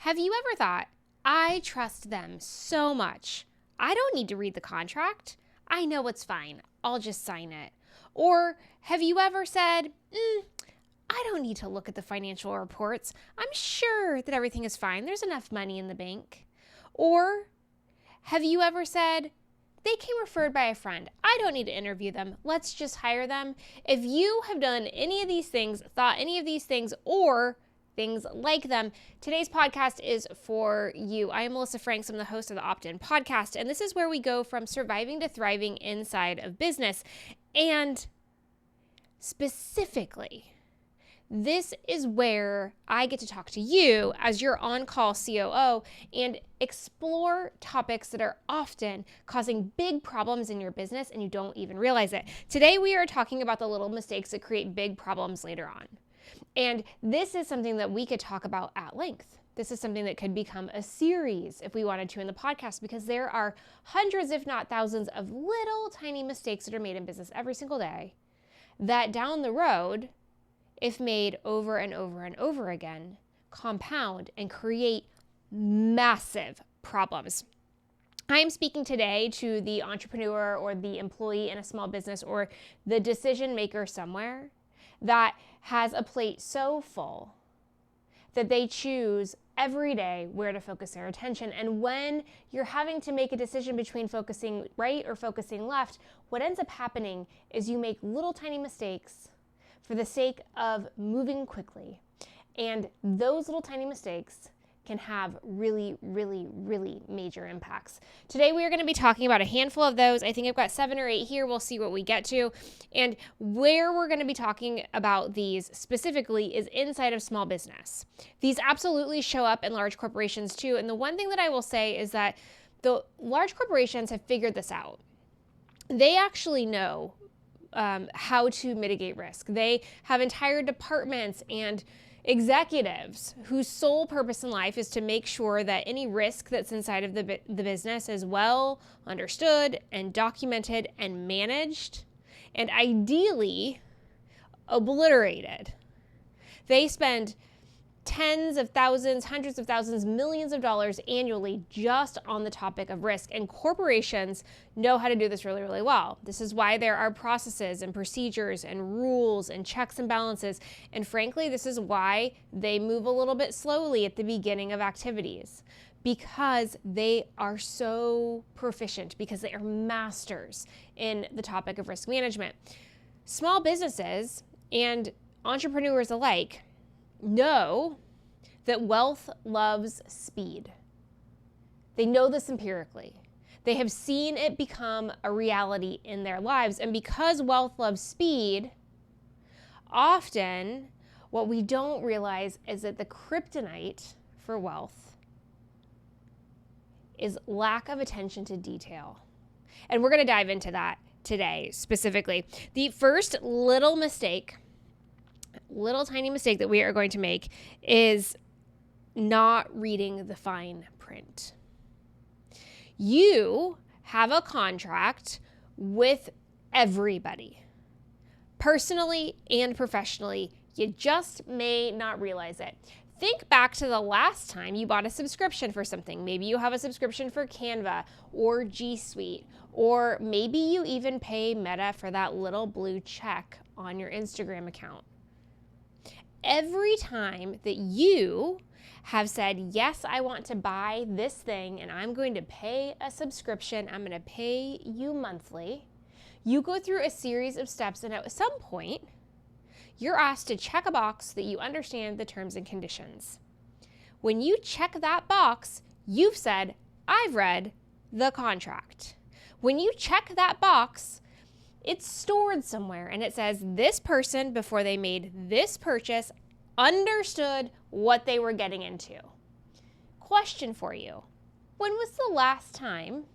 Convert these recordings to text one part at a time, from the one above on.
Have you ever thought, I trust them so much. I don't need to read the contract. I know it's fine. I'll just sign it. Or have you ever said, I don't need to look at the financial reports. I'm sure that everything is fine. There's enough money in the bank. Or have you ever said, they came referred by a friend. I don't need to interview them. Let's just hire them. If you have done any of these things, thought any of these things, or things like them, today's podcast is for you. I am Melissa Franks. I'm the host of the Opt-In podcast, and this is where we go from surviving to thriving inside of business. And specifically, this is where I get to talk to you as your on-call COO and explore topics that are often causing big problems in your business and you don't even realize it. Today, we are talking about the little mistakes that create big problems later on. And this is something that we could talk about at length. This is something that could become a series if we wanted to in the podcast, because there are hundreds, if not thousands, of little tiny mistakes that are made in business every single day that down the road, if made over and over and over again, compound and create massive problems. I am speaking today to the entrepreneur or the employee in a small business or the decision maker somewhere that has a plate so full that they choose every day where to focus their attention. And when you're having to make a decision between focusing right or focusing left, what ends up happening is you make little tiny mistakes for the sake of moving quickly. And those little tiny mistakes can have really, really, really major impacts. Today, we are going to be talking about a handful of those. I think I've got 7 or 8 here. We'll see what we get to. And where we're going to be talking about these specifically is inside of small business. These absolutely show up in large corporations too. And the one thing that I will say is that the large corporations have figured this out. They actually know how to mitigate risk. They have entire departments and executives whose sole purpose in life is to make sure that any risk that's inside of the business is well understood and documented and managed, and ideally obliterated. They spend tens of thousands, hundreds of thousands, millions of dollars annually just on the topic of risk. And corporations know how to do this really, really well. This is why there are processes and procedures and rules and checks and balances. And frankly, this is why they move a little bit slowly at the beginning of activities, because they are so proficient, because they are masters in the topic of risk management. Small businesses and entrepreneurs alike know that wealth loves speed. They know this empirically. They have seen it become a reality in their lives. And because wealth loves speed, often what we don't realize is that the kryptonite for wealth is lack of attention to detail. And we're going to dive into that today specifically. The first little tiny mistake that we are going to make is not reading the fine print. You have a contract with everybody, personally and professionally. You just may not realize it. Think back to the last time you bought a subscription for something. Maybe you have a subscription for Canva or G Suite, or maybe you even pay Meta for that little blue check on your Instagram account. Every time that you have said, yes, I want to buy this thing and I'm going to pay a subscription, I'm going to pay you monthly, you go through a series of steps, and at some point, you're asked to check a box that you understand the terms and conditions. When you check that box, you've said, I've read the contract. When you check that box, it's stored somewhere, and it says this person, before they made this purchase, understood what they were getting into. Question for you. When was the last time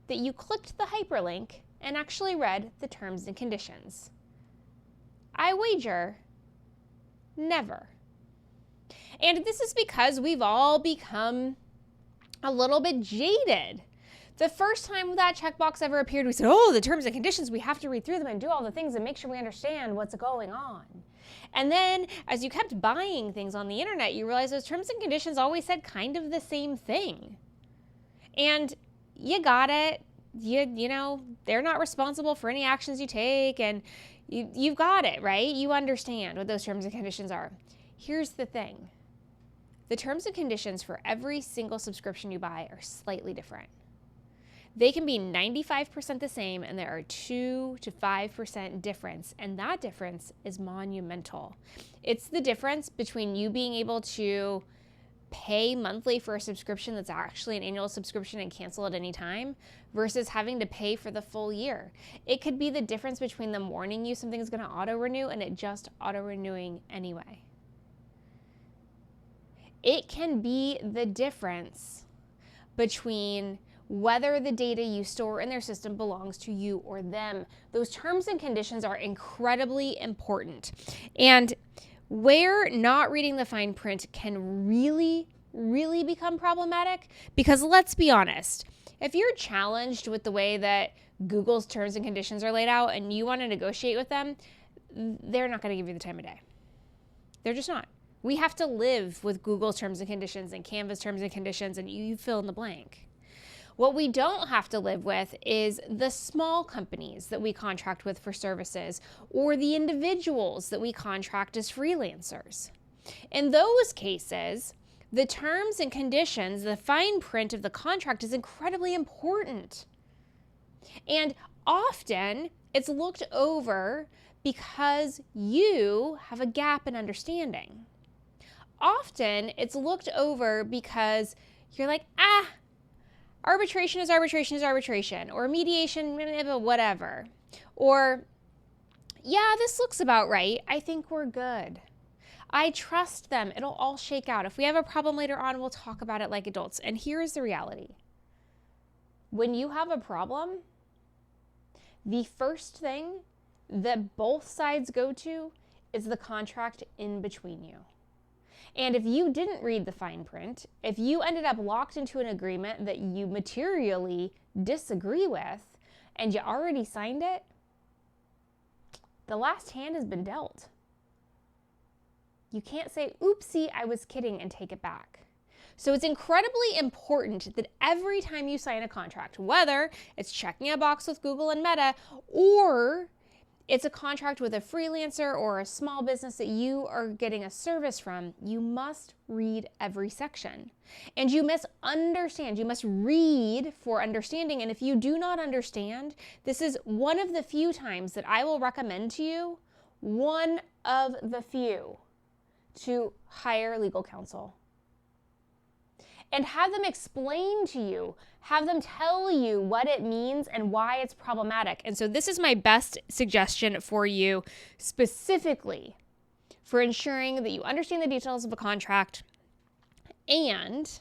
that you clicked the hyperlink and actually read the terms and conditions? I wager never. And this is because we've all become a little bit jaded. The first time that checkbox ever appeared, we said, oh, the terms and conditions, we have to read through them and do all the things and make sure we understand what's going on. And then as you kept buying things on the internet, you realize those terms and conditions always said kind of the same thing. And you got it. You know, they're not responsible for any actions you take, and you've got it, right? You understand what those terms and conditions are. Here's the thing. The terms and conditions for every single subscription you buy are slightly different. They can be 95% the same, and there are 2 to 5% difference, and that difference is monumental. It's the difference between you being able to pay monthly for a subscription that's actually an annual subscription and cancel at any time versus having to pay for the full year. It could be the difference between them warning you something's going to auto-renew and it just auto-renewing anyway. It can be the difference between whether the data you store in their system belongs to you or them. Those terms and conditions are incredibly important. And where not reading the fine print can really become problematic, because let's be honest, if you're challenged with the way that Google's terms and conditions are laid out and you want to negotiate with them, they're not going to give you the time of day. They're just not. We have to live with Google's terms and conditions and Canva's terms and conditions, and you fill in the blank. What we don't have to live with is the small companies that we contract with for services or the individuals that we contract as freelancers. In those cases, the terms and conditions, the fine print of the contract is incredibly important. And often it's looked over because you have a gap in understanding. Often it's looked over because you're like, arbitration is arbitration is arbitration, or mediation, whatever. Or, yeah, this looks about right. I think we're good. I trust them. It'll all shake out. If we have a problem later on, we'll talk about it like adults. And here's the reality. When you have a problem, the first thing that both sides go to is the contract in between you. And if you didn't read the fine print, if you ended up locked into an agreement that you materially disagree with, and you already signed it, the last hand has been dealt. You can't say, oopsie, I was kidding, and take it back. So it's incredibly important that every time you sign a contract, whether it's checking a box with Google and Meta, or it's a contract with a freelancer or a small business that you are getting a service from, you must read every section. And you must understand. You must read for understanding. And if you do not understand, this is one of the few times that I will recommend to you, one of the few, to hire legal counsel. And have them explain to you, have them tell you what it means and why it's problematic. And so this is my best suggestion for you, specifically for ensuring that you understand the details of a contract and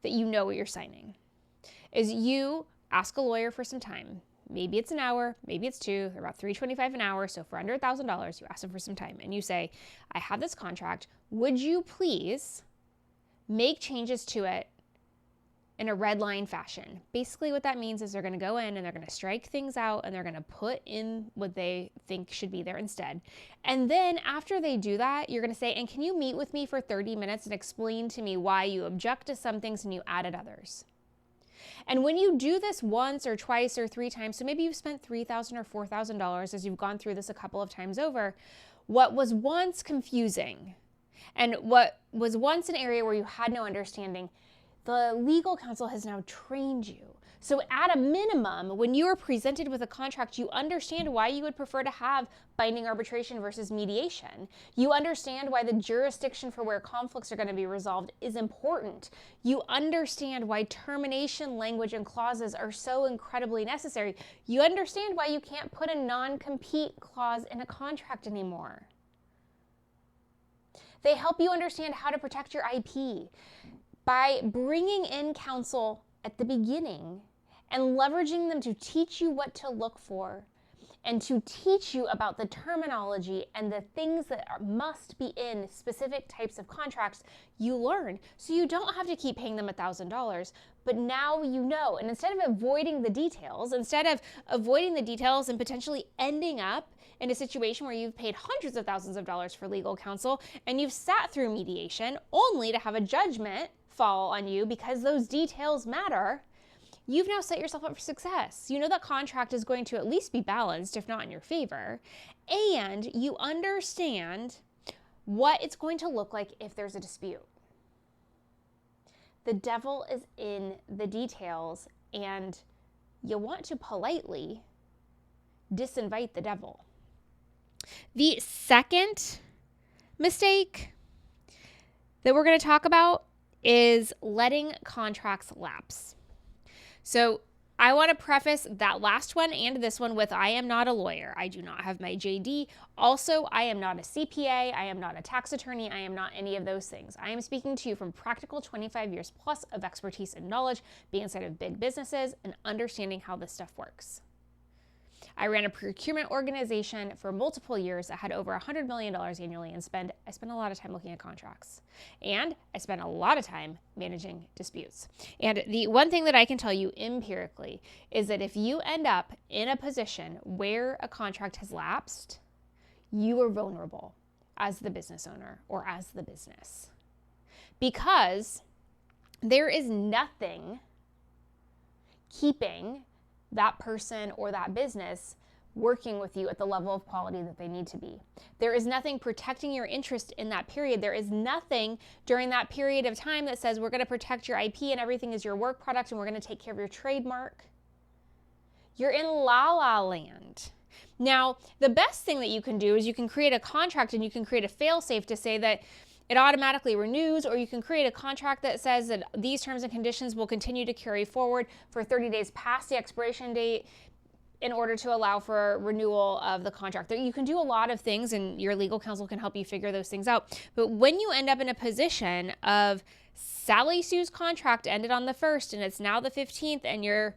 that you know what you're signing, is you ask a lawyer for some time. Maybe it's an hour, maybe it's 2, they're about $325 an hour. So for under $1,000, you ask them for some time and you say, I have this contract. Would you please make changes to it in a red line fashion? Basically what that means is they're going to go in and they're going to strike things out and they're going to put in what they think should be there instead. And then after they do that, you're going to say, and can you meet with me for 30 minutes and explain to me why you object to some things and you added others? And when you do this once or twice or 3 times, so maybe you've spent $3,000 or $4,000 as you've gone through this a couple of times over, what was once confusing and what was once an area where you had no understanding, the legal counsel has now trained you. So at a minimum, when you are presented with a contract, you understand why you would prefer to have binding arbitration versus mediation. You understand why the jurisdiction for where conflicts are going to be resolved is important. You understand why termination language and clauses are so incredibly necessary. You understand why you can't put a non-compete clause in a contract anymore. They help you understand how to protect your IP by bringing in counsel at the beginning and leveraging them to teach you what to look for and to teach you about the terminology and the things that must be in specific types of contracts. You learn, so you don't have to keep paying them $1,000, but now you know. And instead of avoiding the details and potentially ending up in a situation where you've paid hundreds of thousands of dollars for legal counsel and you've sat through mediation only to have a judgment fall on you because those details matter, you've now set yourself up for success. You know that contract is going to at least be balanced, if not in your favor, and you understand what it's going to look like if there's a dispute. The devil is in the details, and you want to politely disinvite the devil. The second mistake that we're going to talk about is letting contracts lapse. So I want to preface that last one and this one with I am not a lawyer. I do not have my JD. Also, I am not a CPA. I am not a tax attorney. I am not any of those things. I am speaking to you from practical 25 years plus of expertise and knowledge, being inside of big businesses and understanding how this stuff works. I ran a procurement organization for multiple years that had over $100 million annually and I spent a lot of time looking at contracts. And I spent a lot of time managing disputes. And the one thing that I can tell you empirically is that if you end up in a position where a contract has lapsed, you are vulnerable as the business owner or as the business. Because there is nothing keeping that person or that business working with you at the level of quality that they need to be. There is nothing protecting your interest in that period. There is nothing during that period of time that says we're going to protect your IP and everything is your work product and we're going to take care of your trademark. You're in la land. Now, the best thing that you can do is you can create a contract and you can create a fail-safe to say that it automatically renews, or you can create a contract that says that these terms and conditions will continue to carry forward for 30 days past the expiration date in order to allow for renewal of the contract. You can do a lot of things and your legal counsel can help you figure those things out. But when you end up in a position of Sally Sue's contract ended on the 1st and it's now the 15th and you're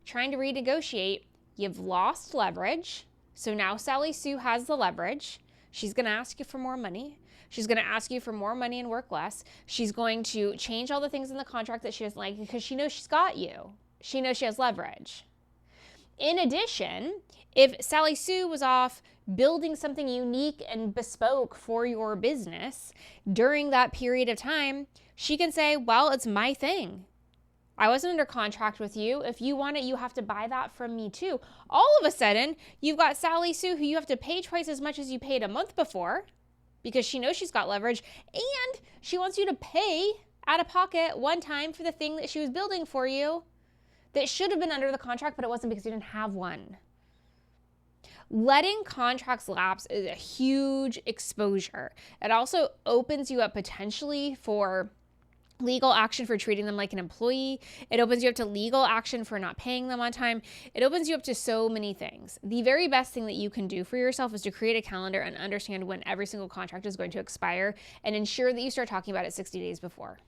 trying to renegotiate, you've lost leverage. So now Sally Sue has the leverage. She's going to ask you for more money. She's going to ask you for more money and work less. She's going to change all the things in the contract that she doesn't like because she knows she's got you. She knows she has leverage. In addition, if Sally Sue was off building something unique and bespoke for your business during that period of time, she can say, well, it's my thing. I wasn't under contract with you. If you want it, you have to buy that from me too. All of a sudden, you've got Sally Sue who you have to pay twice as much as you paid a month before because she knows she's got leverage and she wants you to pay out of pocket one time for the thing that she was building for you that should have been under the contract, but it wasn't because you didn't have one. Letting contracts lapse is a huge exposure. It also opens you up potentially for legal action for treating them like an employee. It opens you up to legal action for not paying them on time. It opens you up to so many things. The very best thing that you can do for yourself is to create a calendar and understand when every single contract is going to expire and ensure that you start talking about it 60 days before,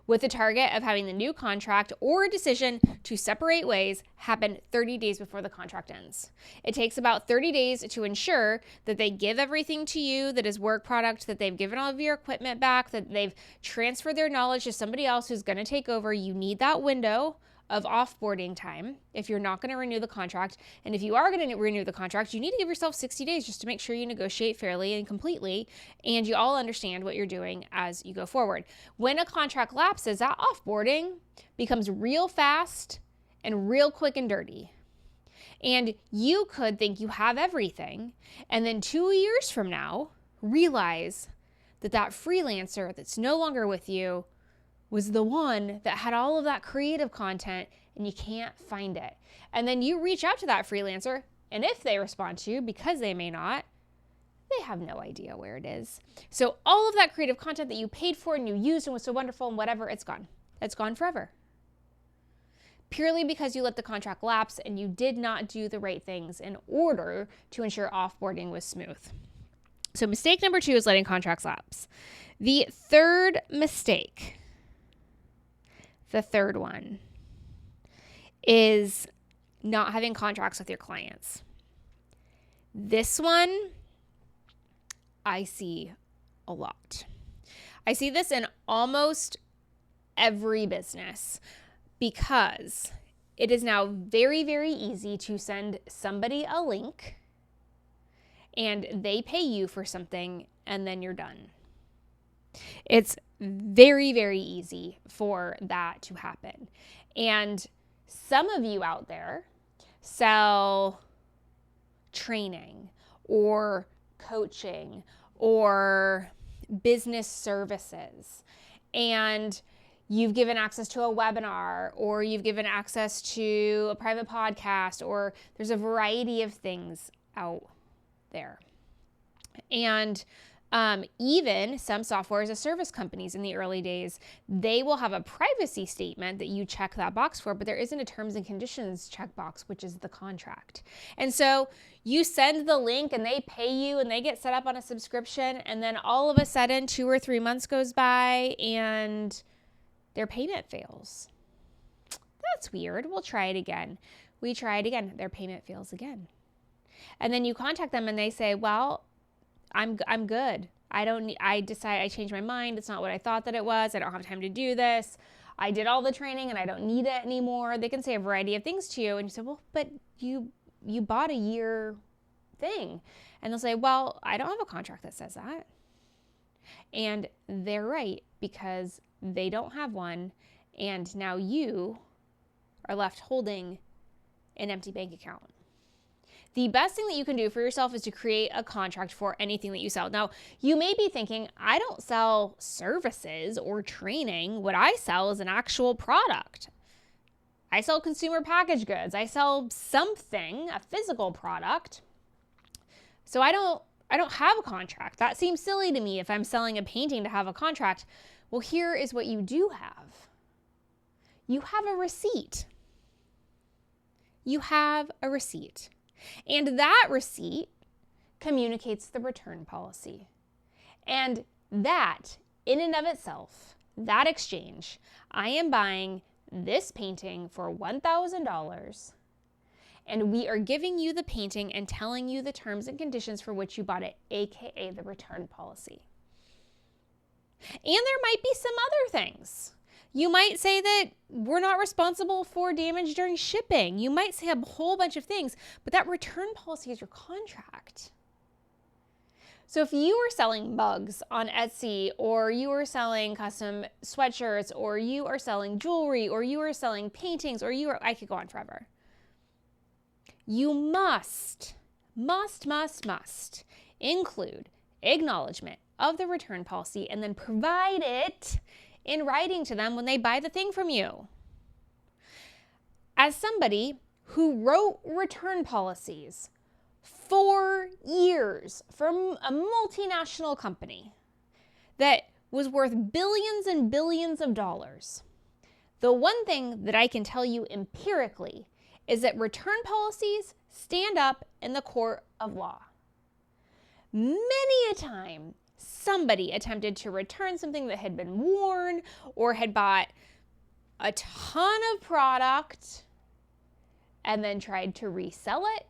with the target of having the new contract or decision to separate ways happen 30 days before the contract ends. It takes about 30 days to ensure that they give everything to you that is work product, that they've given all of your equipment back, that they've transferred their knowledge to somebody else who's going to take over. You need that window of offboarding time if you're not going to renew the contract. And if you are going to renew the contract, you need to give yourself 60 days just to make sure you negotiate fairly and completely and you all understand what you're doing as you go forward. When a contract lapses, that offboarding becomes real fast and real quick and dirty. And you could think you have everything and then 2 years from now realize that that freelancer that's no longer with you was the one that had all of that creative content and you can't find it. And then you reach out to that freelancer, and if they respond to you, because they may not, they have no idea where it is. So all of that creative content that you paid for and you used and was so wonderful and whatever, it's gone. It's gone forever. Purely because you let the contract lapse and you did not do the right things in order to ensure offboarding was smooth. So mistake number 2 is letting contracts lapse. The third mistake, the third one, is not having contracts with your clients. This one I see a lot. I see this in almost every business because it is now very, very easy to send somebody a link and they pay you for something and then you're done. It's very, very easy for that to happen. And some of you out there sell training or coaching or business services, and you've given access to a webinar, or you've given access to a private podcast, or there's a variety of things out there. And even some software as a service companies in the early days, they will have a privacy statement that you check that box for, but there isn't a terms and conditions checkbox, which is the contract. And so you send the link and they pay you and they get set up on a subscription, and then all of a sudden 2 or 3 months goes by and their payment fails. That's weird. We'll try it again. We try it again. Their payment fails again. And then you contact them and they say, well, I'm good. I changed my mind. It's not what I thought that it was. I don't have time to do this. I did all the training and I don't need it anymore. They can say a variety of things to you. And you say, well, but you bought a year thing. And they'll say, well, I don't have a contract that says that. And they're right, because they don't have one. And now you are left holding an empty bank account. The best thing that you can do for yourself is to create a contract for anything that you sell. Now, you may be thinking, I don't sell services or training. What I sell is an actual product. I sell consumer packaged goods. I sell something, a physical product. So I don't have a contract. That seems silly to me if I'm selling a painting to have a contract. Well, here is what you do have. You have a receipt. You have a receipt. And that receipt communicates the return policy. And that, in and of itself, that exchange, I am buying this painting for $1,000, and we are giving you the painting and telling you the terms and conditions for which you bought it, aka the return policy. And there might be some other things. You might say that we're not responsible for damage during shipping. You might say a whole bunch of things, but that return policy is your contract. So if you were selling mugs on Etsy, or you were selling custom sweatshirts, or you are selling jewelry, or you are selling paintings, or I could go on forever. You must include acknowledgement of the return policy and then provide it in writing to them when they buy the thing from you. As somebody who wrote return policies for years from a multinational company that was worth billions and billions of dollars, the one thing that I can tell you empirically is that return policies stand up in the court of law. Many a time, somebody attempted to return something that had been worn or had bought a ton of product and then tried to resell it,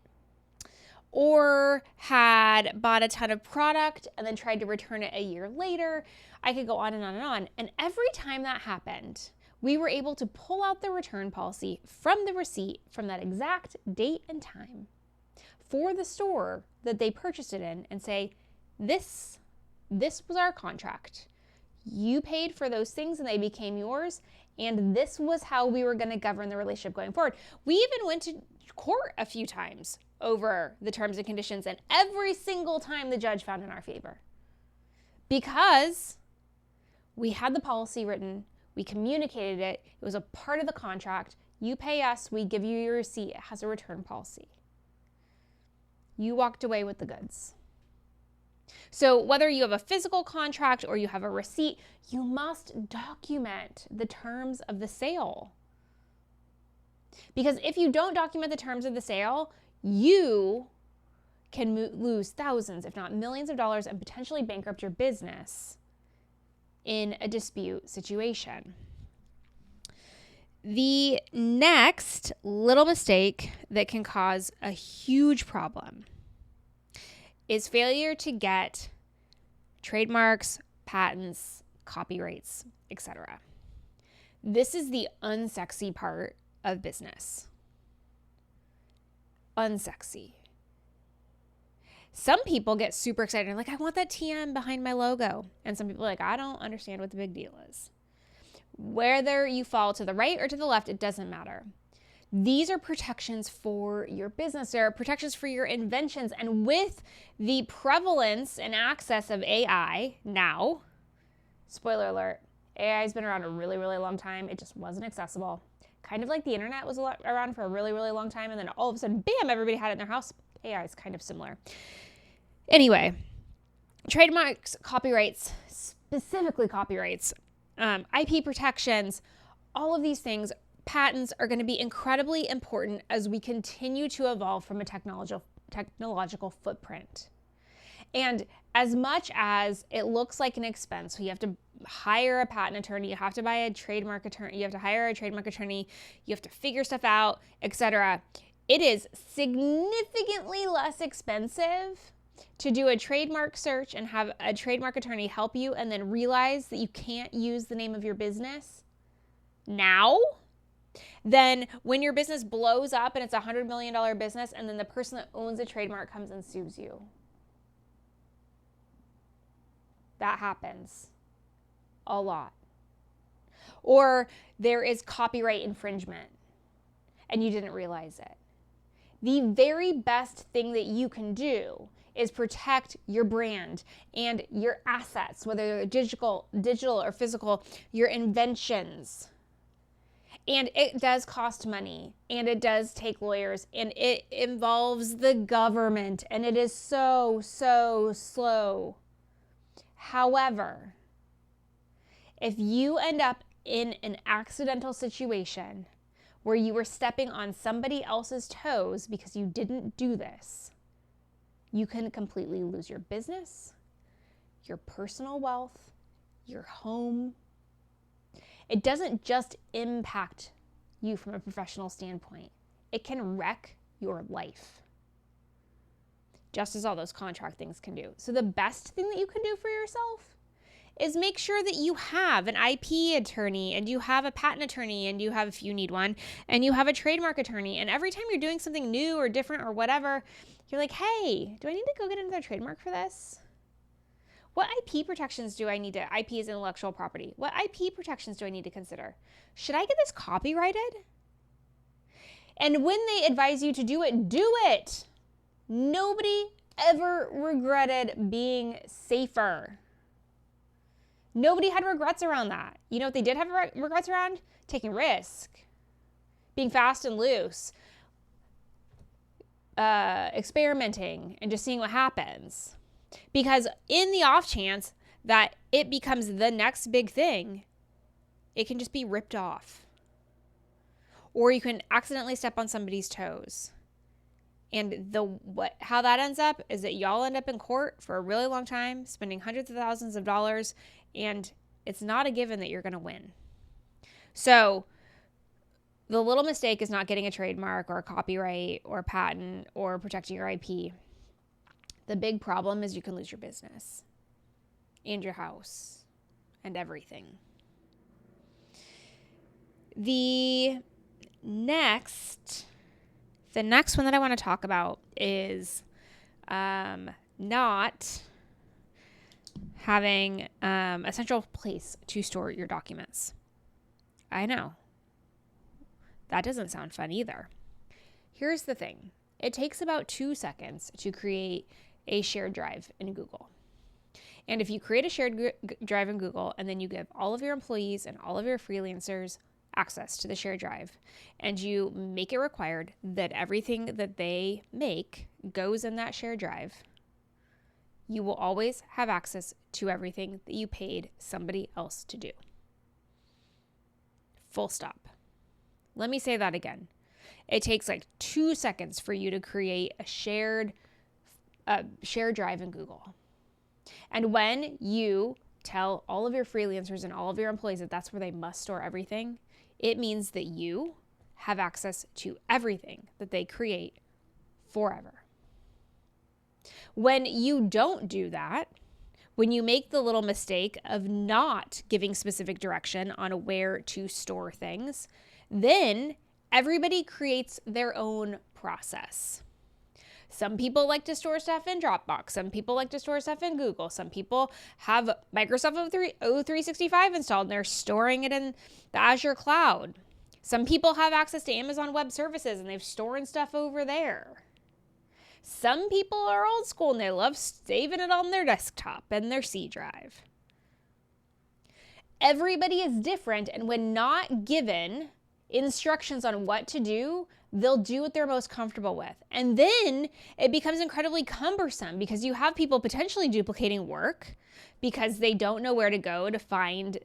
or had bought a ton of product and then tried to return it a year later. I could go on and on and on. And every time that happened, we were able to pull out the return policy from the receipt from that exact date and time for the store that they purchased it in and say, this was our contract. You paid for those things and they became yours, and this was how we were going to govern the relationship going forward. We even went to court a few times over the terms and conditions, and every single time the judge found in our favor. Because we had the policy written, we communicated it, it was a part of the contract. You pay us, we give you your receipt, it has a return policy. You walked away with the goods. So whether you have a physical contract or you have a receipt, you must document the terms of the sale. Because if you don't document the terms of the sale, you can lose thousands, if not millions of dollars, and potentially bankrupt your business in a dispute situation. The next little mistake that can cause a huge problem is failure to get trademarks, patents, copyrights, etc. This is the unsexy part of business. Unsexy. Some people get super excited. They're like, I want that TM behind my logo. And some people are like, I don't understand what the big deal is. Whether you fall to the right or to the left, it doesn't matter. These are protections for your business. They're protections for your inventions. And with the prevalence and access of AI now, spoiler alert, AI has been around a really, really long time. It just wasn't accessible. Kind of like the internet was around for a really, really long time. And then all of a sudden, bam, everybody had it in their house. AI is kind of similar. Anyway, trademarks, copyrights, specifically copyrights, IP protections, all of these things, patents are going to be incredibly important as we continue to evolve from a technological footprint. And as much as it looks like an expense, so you have to hire a patent attorney, you have to buy a trademark attorney, you have to hire a trademark attorney, you have to figure stuff out, etc. It is significantly less expensive to do a trademark search and have a trademark attorney help you and then realize that you can't use the name of your business now than when your business blows up and it's a $100 million business and then the person that owns the trademark comes and sues you. That happens a lot. Or there is copyright infringement and you didn't realize it. The very best thing that you can do is protect your brand and your assets, whether they're digital or physical, your inventions. And it does cost money, and it does take lawyers, and it involves the government, and it is so, so slow. However, if you end up in an accidental situation where you were stepping on somebody else's toes because you didn't do this, you can completely lose your business, your personal wealth, your home. It doesn't just impact you from a professional standpoint. It can wreck your life, just as all those contract things can do. So the best thing that you can do for yourself is make sure that you have an IP attorney and you have a patent attorney and you have, if you need one, and you have a trademark attorney. And every time you're doing something new or different or whatever, you're like, hey, do I need to go get another trademark for this? What IP protections do I need to, IP is intellectual property. What IP protections do I need to consider? Should I get this copyrighted? And when they advise you to do it, do it. Nobody ever regretted being safer. Nobody had regrets around that. You know what they did have regrets around? Taking risk, being fast and loose, experimenting, and just seeing what happens. Because in the off chance that it becomes the next big thing, it can just be ripped off. Or you can accidentally step on somebody's toes. And how that ends up is that y'all end up in court for a really long time, spending hundreds of thousands of dollars, and it's not a given that you're going to win. So the little mistake is not getting a trademark or a copyright or a patent or protecting your IP. The big problem is you can lose your business and your house and everything. The next one that I want to talk about is not having a central place to store your documents. I know. That doesn't sound fun either. Here's the thing. It takes about 2 seconds to create a shared drive in Google. And if you create a shared drive in Google and then you give all of your employees and all of your freelancers access to the shared drive, and you make it required that everything that they make goes in that shared drive, you will always have access to everything that you paid somebody else to do. Full stop. Let me say that again. It takes like 2 seconds for you to create a shared drive in Google. And when you tell all of your freelancers and all of your employees that that's where they must store everything, it means that you have access to everything that they create forever. When you don't do that, when you make the little mistake of not giving specific direction on where to store things, then everybody creates their own process. Some people like to store stuff in Dropbox. Some people like to store stuff in Google. Some people have Microsoft O365 installed and they're storing it in the Azure cloud. Some people have access to Amazon Web Services and they've storing stuff over there. Some people are old school and they love saving it on their desktop and their C drive. Everybody is different, and when not given instructions on what to do, they'll do what they're most comfortable with. And then it becomes incredibly cumbersome because you have people potentially duplicating work because they don't know where to go to find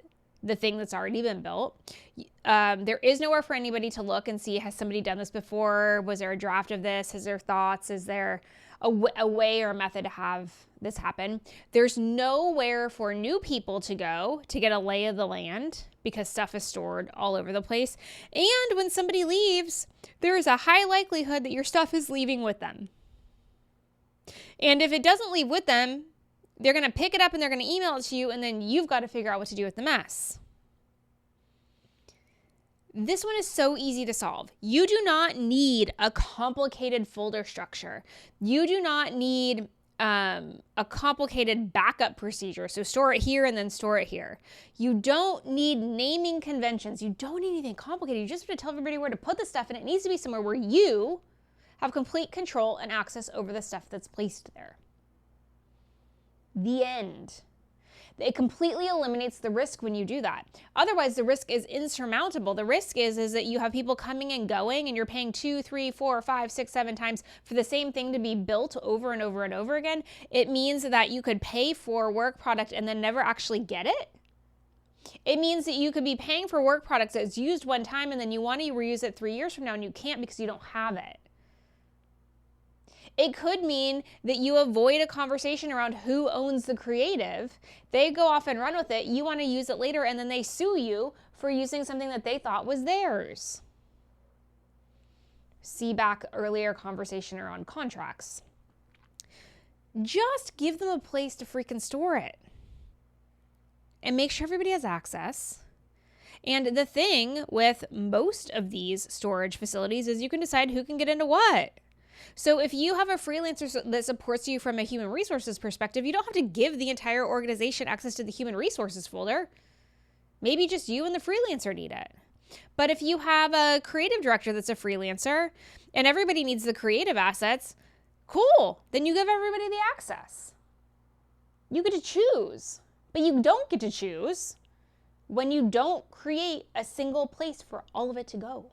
the thing that's already been built. There is nowhere for anybody to look and see, has somebody done this before? Was there a draft of this? Is there thoughts? Is there a way or a method to have this happen? There's nowhere for new people to go to get a lay of the land because stuff is stored all over the place. And when somebody leaves, there is a high likelihood that your stuff is leaving with them. And if it doesn't leave with them, they're going to pick it up and they're going to email it to you, and then you've got to figure out what to do with the mess. This one is so easy to solve. You do not need a complicated folder structure. You do not need a complicated backup procedure. So store it here and then store it here. You don't need naming conventions. You don't need anything complicated. You just have to tell everybody where to put the stuff, and it needs to be somewhere where you have complete control and access over the stuff that's placed there. The end. It completely eliminates the risk when you do that. Otherwise, the risk is insurmountable. The risk is that you have people coming and going and you're paying 2, 3, 4, 5, 6, 7 times for the same thing to be built over and over and over again. It means that you could pay for work product and then never actually get it. It means that you could be paying for work products that's used one time and then you want to reuse it 3 years from now and you can't because you don't have it. It could mean that you avoid a conversation around who owns the creative. They go off and run with it. You want to use it later, and then they sue you for using something that they thought was theirs. See back earlier conversation around contracts. Just give them a place to freaking store it. And make sure everybody has access. And the thing with most of these storage facilities is you can decide who can get into what. So if you have a freelancer that supports you from a human resources perspective, you don't have to give the entire organization access to the human resources folder. Maybe just you and the freelancer need it. But if you have a creative director that's a freelancer and everybody needs the creative assets, cool. Then you give everybody the access. You get to choose, but you don't get to choose when you don't create a single place for all of it to go.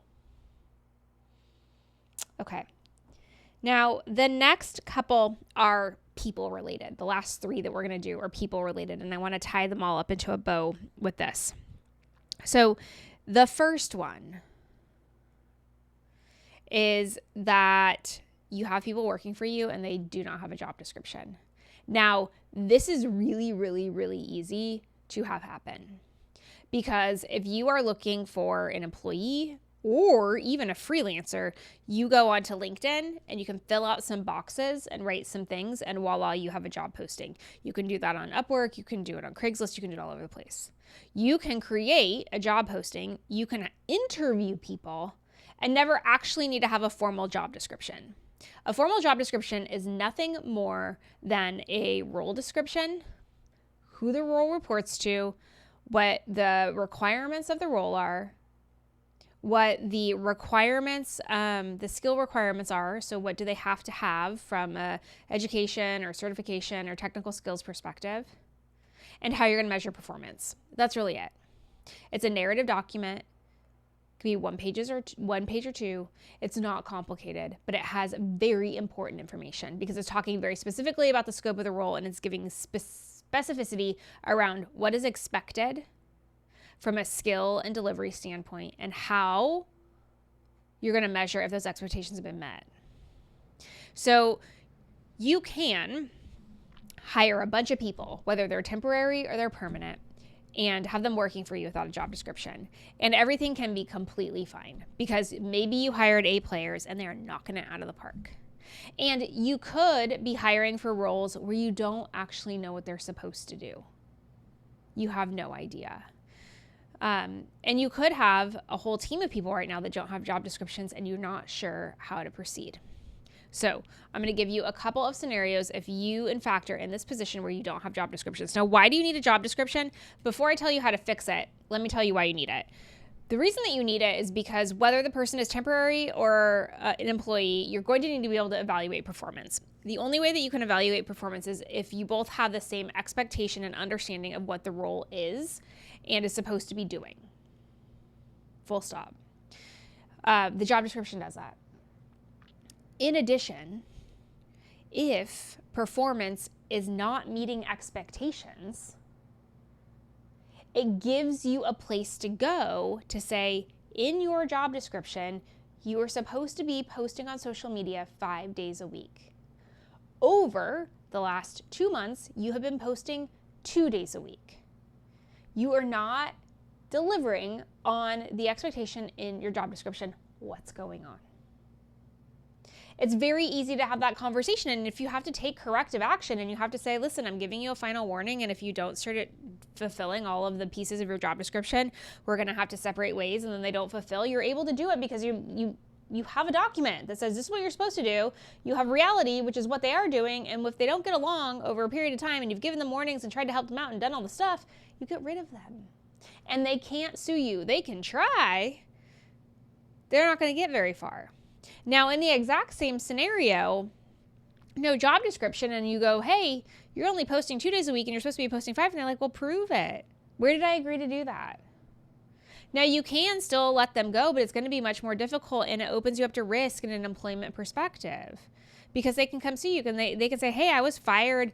Okay. Now, the next couple are people related. The last 3 that we're going to do are people related, and I want to tie them all up into a bow with this. So the first one is that you have people working for you and they do not have a job description. Now, this is really, really, really easy to have happen because if you are looking for an employee or even a freelancer, you go onto LinkedIn and you can fill out some boxes and write some things, and voila, you have a job posting. You can do that on Upwork, you can do it on Craigslist, you can do it all over the place. You can create a job posting, you can interview people, and never actually need to have a formal job description. A formal job description is nothing more than a role description, who the role reports to, what the requirements of the role are, what the requirements, the skill requirements are. So what do they have to have from a education or certification or technical skills perspective, and how you're going to measure performance. That's really it. It's a narrative document. It could be one page or 2. It's not complicated, but it has very important information because it's talking very specifically about the scope of the role, and it's giving specificity around what is expected from a skill and delivery standpoint and how you're going to measure if those expectations have been met. So you can hire a bunch of people, whether they're temporary or they're permanent, and have them working for you without a job description. And everything can be completely fine because maybe you hired A players and they're knocking it out of the park. And you could be hiring for roles where you don't actually know what they're supposed to do. You have no idea. And you could have a whole team of people right now that don't have job descriptions and you're not sure how to proceed. So I'm going to give you a couple of scenarios if you, in fact, are in this position where you don't have job descriptions. Now, why do you need a job description? Before I tell you how to fix it, let me tell you why you need it. The reason that you need it is because whether the person is temporary or an employee, you're going to need to be able to evaluate performance. The only way that you can evaluate performance is if you both have the same expectation and understanding of what the role is and is supposed to be doing. Full stop. The job description does that. In addition, if performance is not meeting expectations, it gives you a place to go to say, in your job description, you are supposed to be posting on social media 5 days a week. Over the last 2 months, you have been posting 2 days a week. You are not delivering on the expectation in your job description. What's going on? It's very easy to have that conversation. And if you have to take corrective action and you have to say, listen, I'm giving you a final warning. And if you don't start fulfilling all of the pieces of your job description, we're going to have to separate ways. And then they don't fulfill, you're able to do it because you have a document that says this is what you're supposed to do. You have reality, which is what they are doing. And if they don't get along over a period of time and you've given them warnings and tried to help them out and done all the stuff, you get rid of them. And they can't sue you. They can try. They're not going to get very far. Now, in the exact same scenario, no job description, and you go, hey, you're only posting 2 days a week and you're supposed to be posting 5. And they're like, well, prove it. Where did I agree to do that? Now, you can still let them go, but it's going to be much more difficult, and it opens you up to risk in an employment perspective because they can come see you and they can say, hey, I was fired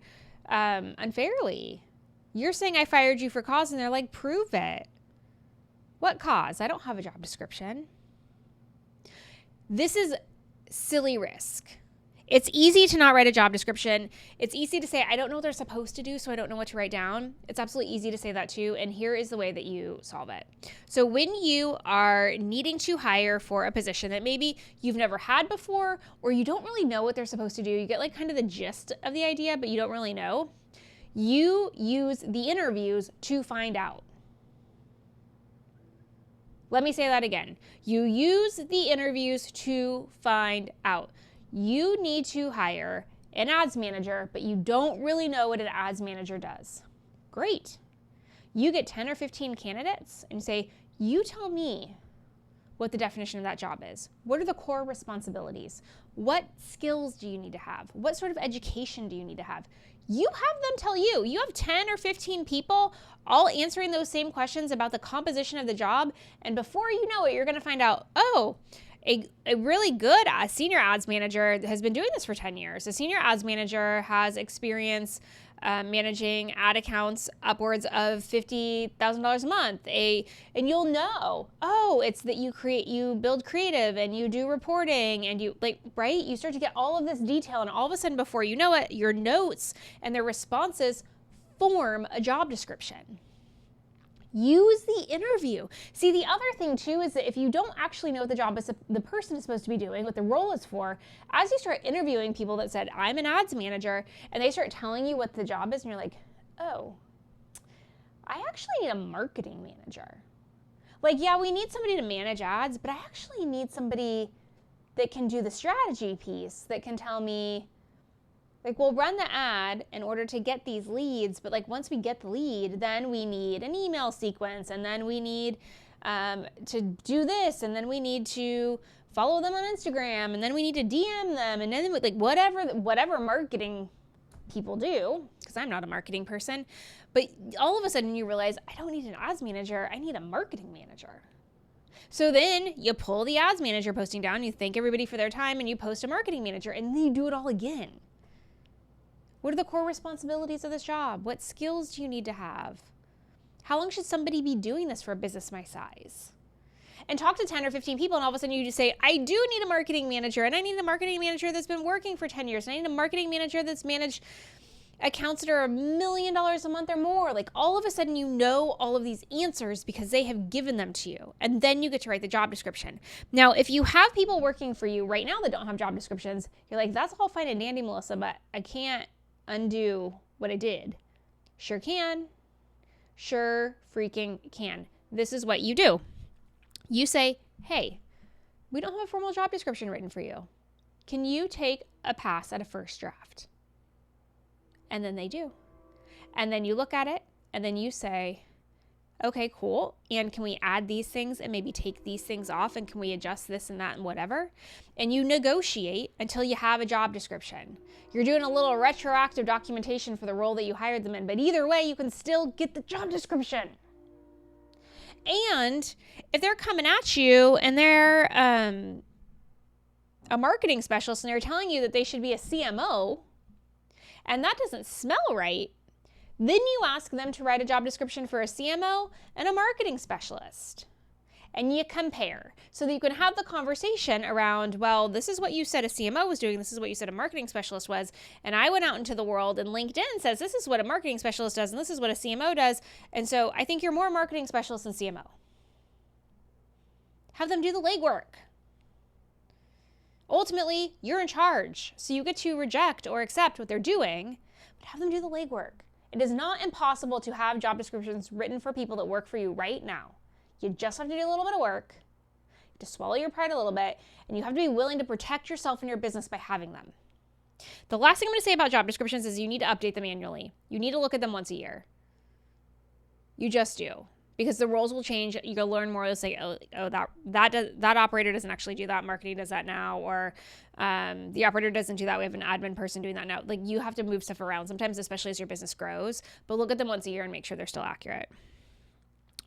unfairly. You're saying I fired you for cause, and they're like, prove it. What cause? I don't have a job description. This is silly risk. It's easy to not write a job description. It's easy to say, I don't know what they're supposed to do, so I don't know what to write down. It's absolutely easy to say that too, and here is the way that you solve it. So when you are needing to hire for a position that maybe you've never had before, or you don't really know what they're supposed to do, you get like kind of the gist of the idea, but you don't really know, you use the interviews to find out. Let me say that again. You use the interviews to find out. You need to hire an ads manager, but you don't really know what an ads manager does. Great. You get 10 or 15 candidates and say, you tell me what the definition of that job is. What are the core responsibilities? What skills do you need to have? What sort of education do you need to have? You have them tell you. You have 10 or 15 people all answering those same questions about the composition of the job. And before you know it, you're going to find out, oh, a really good senior ads manager has been doing this for 10 years. A senior ads manager has experience managing ad accounts upwards of $50,000 a month. And you'll know, oh, it's that you build creative and you do reporting and you right? You start to get all of this detail, and all of a sudden, before you know it, your notes and their responses form a job description. Use the interview. See, the other thing too is that if you don't actually know what the person is supposed to be doing, what the role is for, as you start interviewing people that said, I'm an ads manager, and they start telling you what the job is, and you're like, oh, I actually need a marketing manager. Like, yeah, we need somebody to manage ads, but I actually need somebody that can do the strategy piece, that can tell me, like, we'll run the ad in order to get these leads, but like once we get the lead, then we need an email sequence, and then we need to do this, and then we need to follow them on Instagram, and then we need to DM them, and then like whatever marketing people do, because I'm not a marketing person, but all of a sudden you realize, I don't need an ads manager, I need a marketing manager. So then you pull the ads manager posting down, you thank everybody for their time, and you post a marketing manager, and then you do it all again. What are the core responsibilities of this job? What skills do you need to have? How long should somebody be doing this for a business my size? And talk to 10 or 15 people, and all of a sudden you just say, I do need a marketing manager, and I need a marketing manager that's been working for 10 years, and I need a marketing manager that's managed accounts that are $1 million a month or more. Like, all of a sudden you know all of these answers because they have given them to you, and then you get to write the job description. Now, if you have people working for you right now that don't have job descriptions, you're like, that's all fine and dandy, Melissa, but I can't undo what I did. Sure can. Sure freaking can. This is what you do. You say, hey, we don't have a formal job description written for you. can you take a pass at a first draft? And then they do. And then you look at it and then you say, okay, cool. And can we add these things and maybe take these things off? And can we adjust this and that and whatever? And you negotiate until you have a job description. You're doing a little retroactive documentation for the role that you hired them in. But either way, you can still get the job description. And if they're coming at you and they're a marketing specialist and they're telling you that they should be a CMO, and that doesn't smell right, then you ask them to write a job description for a CMO and a marketing specialist. And you compare so that you can have the conversation around, well, this is what you said a CMO was doing. This is what you said a marketing specialist was. And I went out into the world and LinkedIn says this is what a marketing specialist does and this is what a CMO does. And so I think you're more marketing specialist than CMO. Have them do the legwork. Ultimately, you're in charge. So you get to reject or accept what they're doing, but have them do the legwork. It is not impossible to have job descriptions written for people that work for you right now. You just have to do a little bit of work, you have to swallow your pride a little bit, and you have to be willing to protect yourself and your business by having them. The last thing I'm going to say about job descriptions is you need to update them annually. You need to look at them once a year. You just do. Because the roles will change. You'll learn more. You'll say, that operator doesn't actually do that. Marketing does that now. Or the operator doesn't do that. We have an admin person doing that now. Like, you have to move stuff around sometimes, especially as your business grows. But look at them once a year and make sure they're still accurate.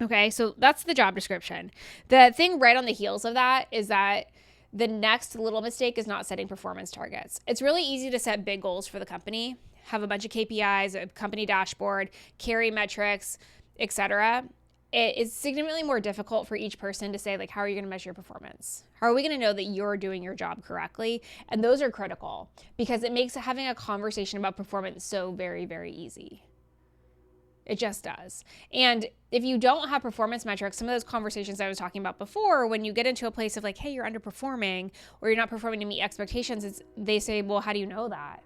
Okay, so that's the job description. The thing right on the heels of that is that the next little mistake is not setting performance targets. It's really easy to set big goals for the company, have a bunch of KPIs, a company dashboard, carry metrics, etc. It is significantly more difficult for each person to say, like, how are you going to measure your performance? How are we going to know that you're doing your job correctly? And those are critical because it makes having a conversation about performance so very, very easy. It just does. And if you don't have performance metrics, some of those conversations I was talking about before, when you get into a place of like, hey, you're underperforming or you're not performing to meet expectations, they say, well, how do you know that?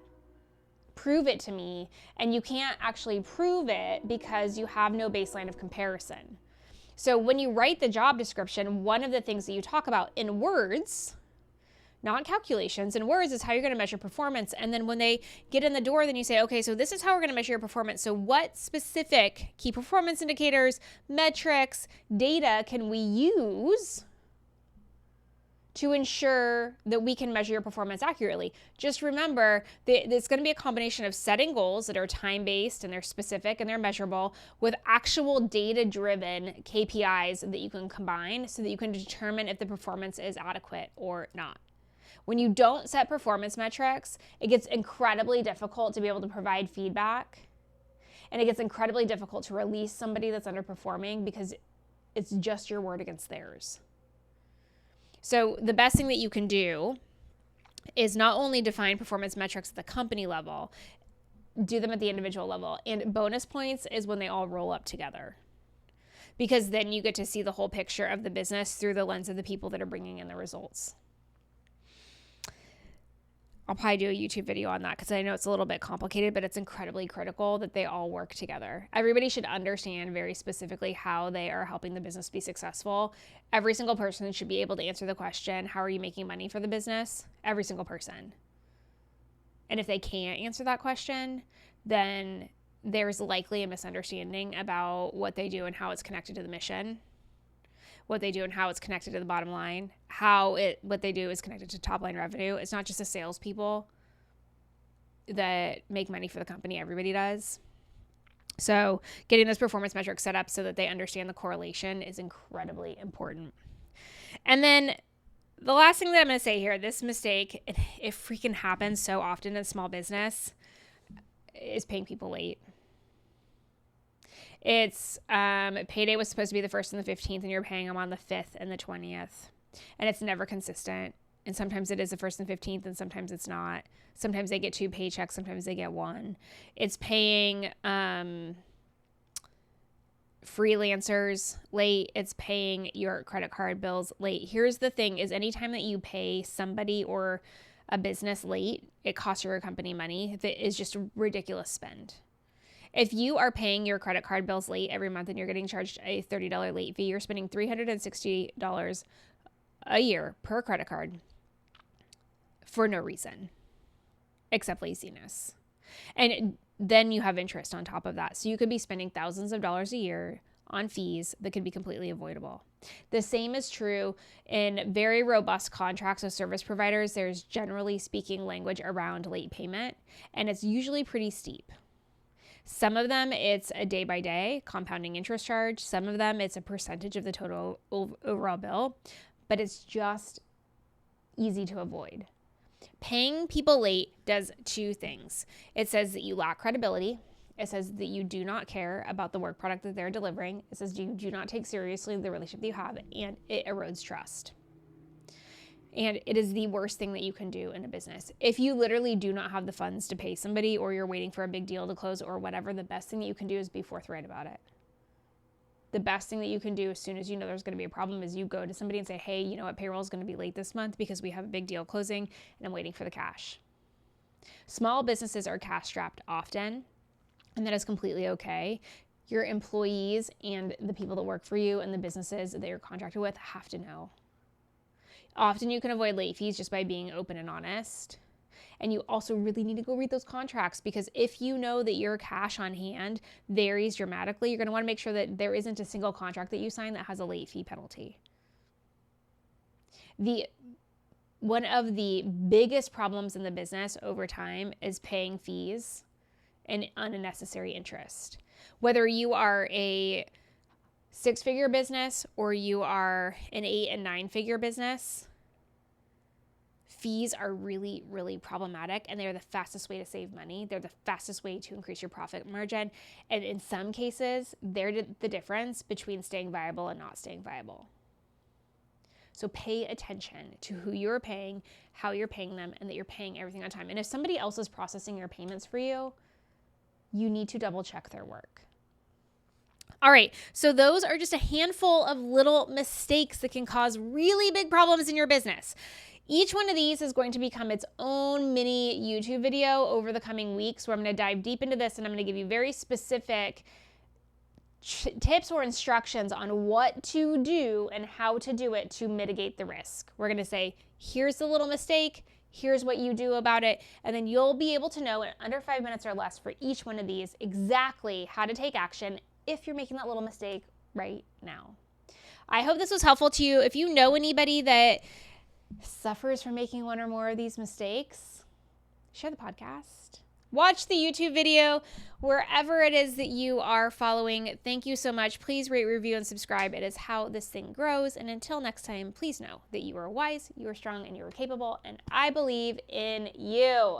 Prove it to me. And you can't actually prove it because you have no baseline of comparison. So when you write the job description, one of the things that you talk about in words, not calculations, in words is how you're going to measure performance. And then when they get in the door, then you say, okay, so this is how we're going to measure your performance. So what specific key performance indicators, metrics, data can we use to ensure that we can measure your performance accurately? Just remember that it's going to be a combination of setting goals that are time-based and they're specific and they're measurable with actual data-driven KPIs that you can combine so that you can determine if the performance is adequate or not. When you don't set performance metrics, it gets incredibly difficult to be able to provide feedback, and it gets incredibly difficult to release somebody that's underperforming because it's just your word against theirs. So the best thing that you can do is not only define performance metrics at the company level, do them at the individual level. And bonus points is when they all roll up together, because then you get to see the whole picture of the business through the lens of the people that are bringing in the results. I'll probably do a YouTube video on that because I know it's a little bit complicated, but it's incredibly critical that they all work together. Everybody should understand very specifically how they are helping the business be successful. Every single person should be able to answer the question, how are you making money for the business? Every single person. And if they can't answer that question, then there's likely a misunderstanding about what they do and how it's connected to the mission, what they do and how it's connected to the bottom line, what they do is connected to top line revenue. It's not just the salespeople that make money for the company. Everybody does. So getting those performance metrics set up so that they understand the correlation is incredibly important. And then the last thing that I'm going to say here, this mistake, it freaking happens so often in small business, is paying people late. It's payday was supposed to be the 1st and the 15th, and you're paying them on the 5th and the 20th. And it's never consistent. And sometimes it is the 1st and 15th, and sometimes it's not. Sometimes they get 2 paychecks, sometimes they get 1. It's paying freelancers late. It's paying your credit card bills late. Here's the thing is anytime that you pay somebody or a business late, it costs your company money. That is just a ridiculous spend. If you are paying your credit card bills late every month and you're getting charged a $30 late fee, you're spending $360 a year per credit card. for no reason except laziness. And then you have interest on top of that. So you could be spending thousands of dollars a year on fees that could be completely avoidable. The same is true in very robust contracts with service providers. There's generally speaking language around late payment, and it's usually pretty steep. Some of them, it's a day-by-day compounding interest charge. Some of them, it's a percentage of the total overall bill, but it's just easy to avoid. Paying people late does two things. It says that you lack credibility. It says that you do not care about the work product that they're delivering. It says you do not take seriously the relationship that you have, and it erodes trust. And it is the worst thing that you can do in a business. If you literally do not have the funds to pay somebody, or you're waiting for a big deal to close or whatever, the best thing that you can do is be forthright about it. The best thing that you can do as soon as you know there's going to be a problem is you go to somebody and say, hey, you know what, payroll is going to be late this month because we have a big deal closing and I'm waiting for the cash. Small businesses are cash strapped often, and that is completely okay. Your employees and the people that work for you and the businesses that you're contracted with have to know. Often you can avoid late fees just by being open and honest. And you also really need to go read those contracts, because if you know that your cash on hand varies dramatically, you're going to want to make sure that there isn't a single contract that you sign that has a late fee penalty. One of the biggest problems in the business over time is paying fees and unnecessary interest. Whether you are a 6-figure business or you are an 8- and 9-figure business, fees are really, really problematic, and they're the fastest way to save money. They're the fastest way to increase your profit margin. And in some cases, they're the difference between staying viable and not staying viable. So pay attention to who you're paying, how you're paying them, and that you're paying everything on time. And if somebody else is processing your payments for you, you need to double check their work. All right, so those are just a handful of little mistakes that can cause really big problems in your business. Each one of these is going to become its own mini YouTube video over the coming weeks, where I'm going to dive deep into this, and I'm going to give you very specific tips or instructions on what to do and how to do it to mitigate the risk. We're going to say, here's the little mistake, here's what you do about it, and then you'll be able to know in under 5 minutes or less for each one of these exactly how to take action if you're making that little mistake right now. I hope this was helpful to you. If you know anybody that suffers from making one or more of these mistakes, share the podcast. Watch the YouTube video wherever it is that you are following. Thank you so much. Please rate, review, and subscribe. It is how this thing grows. And until next time, please know that you are wise, you are strong, and you are capable. And I believe in you.